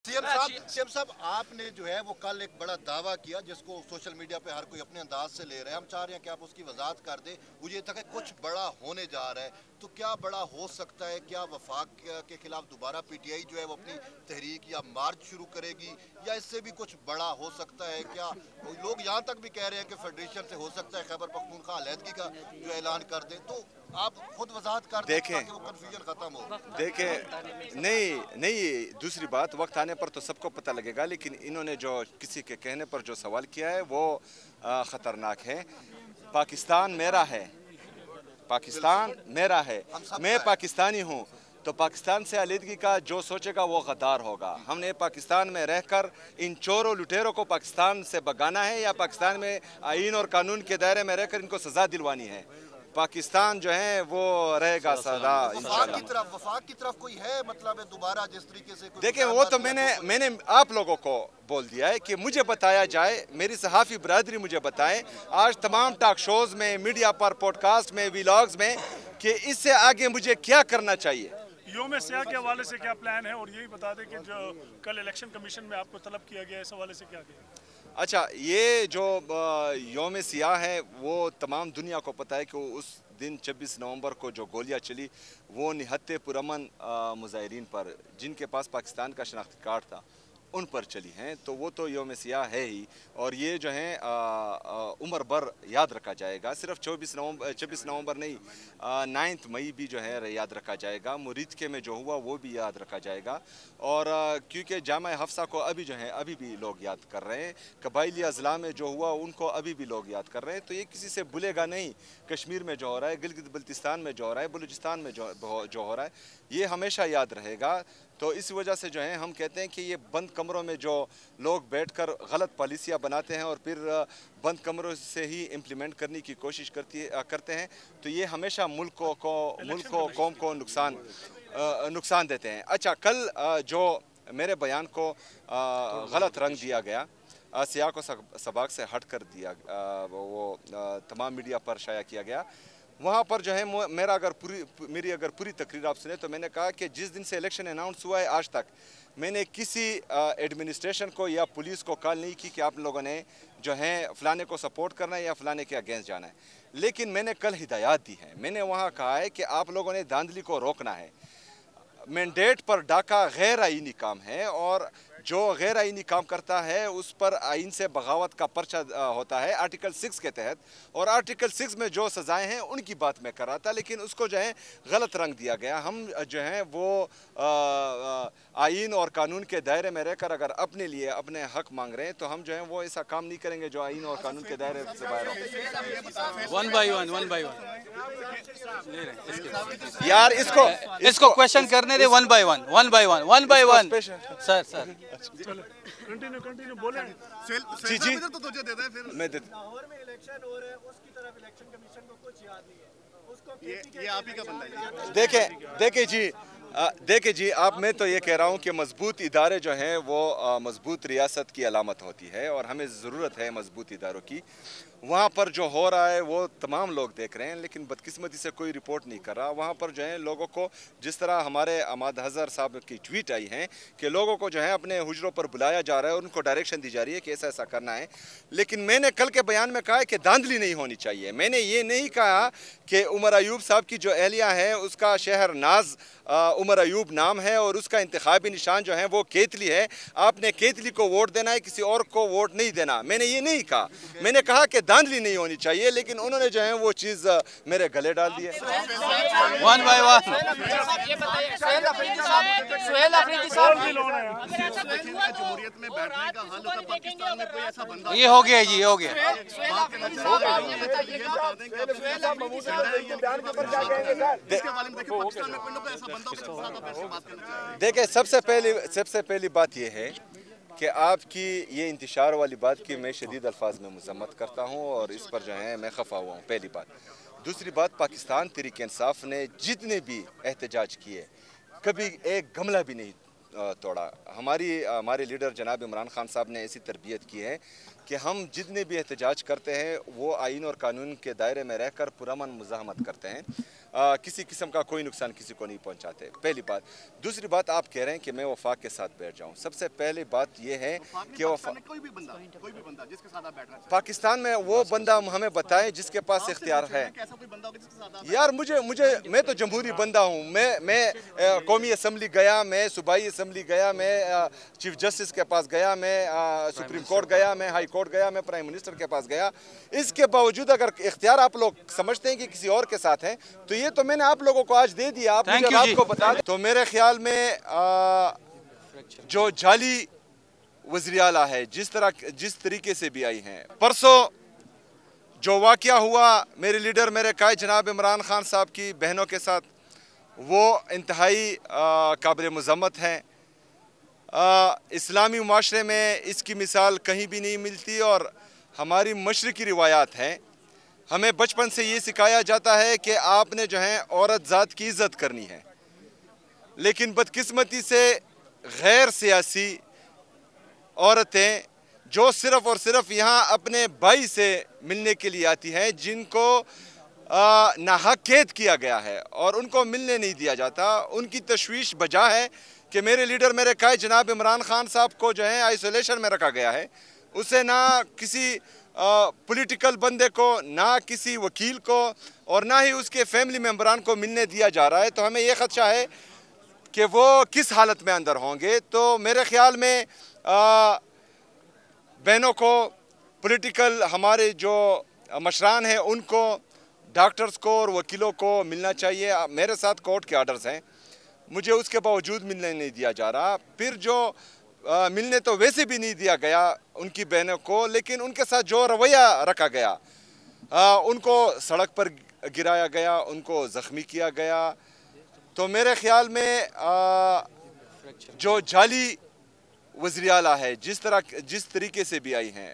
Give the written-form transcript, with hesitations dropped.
CM साहब आपने जो है वो कल एक बड़ा दावा किया जिसको सोशल मीडिया पे हर कोई अपने अंदाज से ले रहे हैं। हम चाह रहे हैं कि आप उसकी वजाहत कर दें। मुझे तक है कुछ बड़ा होने जा रहा है, तो क्या बड़ा हो सकता है? क्या वफाक के खिलाफ दोबारा पीटीआई जो है वो अपनी तहरीक या मार्च शुरू करेगी, या इससे भी कुछ बड़ा हो सकता है? क्या लोग यहाँ तक भी कह रहे हैं कि फेडरेशन से हो सकता है खैबर पख्तूनख्वा अलहदगी का जो ऐलान कर दें? तो आप खुद वजाहत कर दें ताकि वो कन्फ्यूजन खत्म हो। देखें, नहीं नहीं, दूसरी बात, वक्त आने पर तो सबको पता लगेगा, लेकिन इन्होंने जो किसी के कहने पर जो सवाल किया है वो ख़तरनाक है। पाकिस्तान मेरा है, पाकिस्तान मेरा है, मैं पाकिस्तानी हूँ, तो पाकिस्तान से अलहदगी का जो सोचेगा वो गद्दार होगा। हमने पाकिस्तान में रहकर इन चोरों लुटेरों को पाकिस्तान से भगाना है, या पाकिस्तान में आईन और कानून के दायरे में रहकर इनको सज़ा दिलवानी है? पाकिस्तान जो है वो रहेगा सदा इंशाल्लाह। वफाक की तरफ कोई है मतलब दोबारा जिस तरीके से देखिए, वो तो मैंने आप लोगों को बोल दिया है कि मुझे बताया जाए, मेरी सहाफ़ी बरादरी मुझे बताए आज तमाम टॉक शोज़ में, मीडिया पर, पॉडकास्ट में, व्लॉग्स में, कि इससे आगे मुझे क्या करना चाहिए। योम सियाह के हवाले से क्या प्लान है, और यही बता दें कि जो कल इलेक्शन कमीशन में आपको तलब किया गया है, इस हवाले से क्या किया? अच्छा, ये जो योम सियाह है वो तमाम दुनिया को पता है कि उस दिन 26 नवंबर को जो गोलियां चली वो निहत्ते पुरअमन मुजाहिरीन पर, जिनके पास पाकिस्तान का शनाख्ती कार्ड था, उन पर चली हैं। तो वो तो योम सियाह है ही, और ये जो है उम्र भर याद रखा जाएगा। सिर्फ 26 नवंबर नहीं, 9 मई भी जो है याद रखा जाएगा। मुरीदके में जो हुआ वो भी याद रखा जाएगा। और क्योंकि जामा हफ्सा को अभी जो है अभी भी लोग याद कर रहे हैं, कबाइली अजला में जो हुआ उनको अभी भी लोग याद कर रहे हैं, तो ये किसी से भूलेगा नहीं। कश्मीर में जो हो रहा है, गिलगित बल्तिस्तान में जो हो रहा है, बलूचिस्तान में जो हो रहा है, ये हमेशा याद रहेगा। तो इस वजह से जो है हम कहते हैं कि ये बंद कमरों में जो लोग बैठकर गलत पॉलिसियाँ बनाते हैं और फिर बंद कमरों से ही इम्प्लीमेंट करने की कोशिश करते हैं, तो ये हमेशा मुल्क को कौम को नुकसान देते हैं। अच्छा, कल जो मेरे बयान को गलत रंग दिया गया, सियाह को सबाक से हट कर दिया, वो तमाम मीडिया पर शाया किया गया, वहाँ पर जो है मेरी अगर पूरी तकरीर आप सुने तो मैंने कहा कि जिस दिन से इलेक्शन अनाउंस हुआ है आज तक मैंने किसी एडमिनिस्ट्रेशन को या पुलिस को कॉल नहीं की कि आप लोगों ने जो है फ़लाने को सपोर्ट करना है या फ़लाने के अगेंस्ट जाना है। लेकिन मैंने कल हिदायत दी है, मैंने वहाँ कहा है कि आप लोगों ने धांधली को रोकना है। मैंडेट पर डाका गैर आईनी काम है, और जो गैर आईनी काम करता है उस पर आइन से बगावत का पर्चा होता है आर्टिकल 6 के तहत, और आर्टिकल 6 में जो सज़ाएं हैं उनकी बात मैं कर रहा था, लेकिन उसको जो है गलत रंग दिया गया। हम जो है वो आइन और कानून के दायरे में रहकर अगर अपने लिए अपने हक मांग रहे हैं तो हम जो है वो ऐसा काम नहीं करेंगे जो आइन और कानून के दायरे से बाहर हो। वन बाई वन यार इसको क्वेश्चन करने दे, one by one sir. Continue बोले। जी तो तुझे देता है फिर। मैं देता लाहौर में इलेक्शन हो रहे हैं, उसकी तरफ इलेक्शन कमीशन को कुछ याद नहीं है, उसको ये आप ही का बंदा है। देखिए जी, मैं तो ये कह रहा हूँ कि मजबूत इदारे जो हैं वो मजबूत रियासत की अलामत होती है, और हमें ज़रूरत है मजबूत इदारों की। वहाँ पर जो हो रहा है वो तमाम लोग देख रहे हैं, लेकिन बदकिस्मती से कोई रिपोर्ट नहीं कर रहा। वहाँ पर जो है लोगों को, जिस तरह हमारे अहमद हज़र साहब की ट्वीट आई हैं कि लोगों को जो है अपने हुजरों पर बुलाया जा रहा है और उनको डायरेक्शन दी जा रही है कि ऐसा ऐसा करना है। लेकिन मैंने कल के बयान में कहा है कि धांधली नहीं होनी चाहिए। मैंने ये नहीं कहा कि उमर अयूब साहब की जो एहलिया है उसका शहर नाज उमर अयूब नाम है और उसका इंतखाबी निशान जो है वो केतली है, आपने केतली को वोट देना है, किसी और को वोट नहीं देना। मैंने ये नहीं कहा, मैंने कहा कि धांधली नहीं होनी चाहिए, लेकिन उन्होंने जो है वो चीज़ मेरे गले डाल दी है। One by one. जमहूरियत में बैठने का हाल होता पाकिस्तान में कोई ऐसा बंदा ये हो गया जी, ये हो गया। देखिए, सबसे पहली बात यह है कि आपकी ये इंतशार वाली बात की मैं शदीद अल्फाज में मजम्मत करता हूँ, और इस पर जो है मैं खफा हुआ हूँ, पहली बात। दूसरी बात, पाकिस्तान तहरीक इंसाफ ने जितने भी एहतजाज किए कभी एक गमला भी नहीं तोड़ा। हमारे लीडर जनाब इमरान खान साहब ने ऐसी तरबियत की है कि हम जितने भी एहतजाज करते हैं वो आइन और कानून के दायरे में रहकर पुरअमन मुज़ाहमत करते हैं। किसी किस्म का कोई नुकसान किसी को नहीं पहुंचाते। पहली बात। दूसरी बात, आप कह रहे हैं कि मैं वफाक के साथ बैठ जाऊं। सबसे पहली बात यह है कि कोई भी बंदा जिसके साथ आप बैठना चाहते पाकिस्तान में वो बंदा हमें बताएं जिसके पास इख्तियार है। कैसा कोई बंदा होगा जिसके साथ आप यार मैं तो जमहूरी बंदा हूँ। मैं कौमी असम्बली गया, मैं सूबाई असम्बली गया, मैं चीफ जस्टिस के पास गया, मैं सुप्रीम कोर्ट गया, मैं हाई कोर्ट गया, मैं प्राइम मिनिस्टर के पास गया। इसके बावजूद अगर इख्तियार आप लोग समझते हैं कि किसी और के साथ हैं, तो ये तो मैंने आप लोगों को आज दे दिया। आप मुझे रात को बता दें। तो मेरे ख्याल में जो जाली वज़ीर आला है, जिस तरीके से भी आई हैं, परसों जो वाक़या हुआ मेरे लीडर मेरे कायद जनाब इमरान खान साहब की बहनों के साथ, वो इंतहाई काबिल मज़म्मत है। इस्लामी माशरे में इसकी मिसाल कहीं भी नहीं मिलती और हमारी मशरकी रिवायात हैं। हमें बचपन से ये सिखाया जाता है कि आपने जो है औरत ज़ात की इज़्ज़त करनी है, लेकिन बदकिस्मती से गैर सियासी औरतें जो सिर्फ़ और सिर्फ यहाँ अपने भाई से मिलने के लिए आती हैं, जिनको नाहक कैद किया गया है और उनको मिलने नहीं दिया जाता, उनकी तशवीश बजा है कि मेरे लीडर मेरे कायद जनाब इमरान खान साहब को जो है आइसोलेशन में रखा गया है। उसे ना किसी पॉलिटिकल बंदे को, ना किसी वकील को और ना ही उसके फैमिली मेम्बरान को मिलने दिया जा रहा है। तो हमें ये खदशा है कि वो किस हालत में अंदर होंगे। तो मेरे ख्याल में बहनों को, पॉलिटिकल हमारे जो मशरान हैं, उनको, डॉक्टर्स को और वकीलों को मिलना चाहिए। मेरे साथ कोर्ट के आर्डर्स हैं, मुझे उसके बावजूद मिलने नहीं दिया जा रहा। फिर जो मिलने तो वैसे भी नहीं दिया गया उनकी बहनों को, लेकिन उनके साथ जो रवैया रखा गया, उनको सड़क पर गिराया गया, उनको ज़ख्मी किया गया। तो मेरे ख्याल में जो जाली वज़ीर आला है, जिस तरीके से भी आई हैं,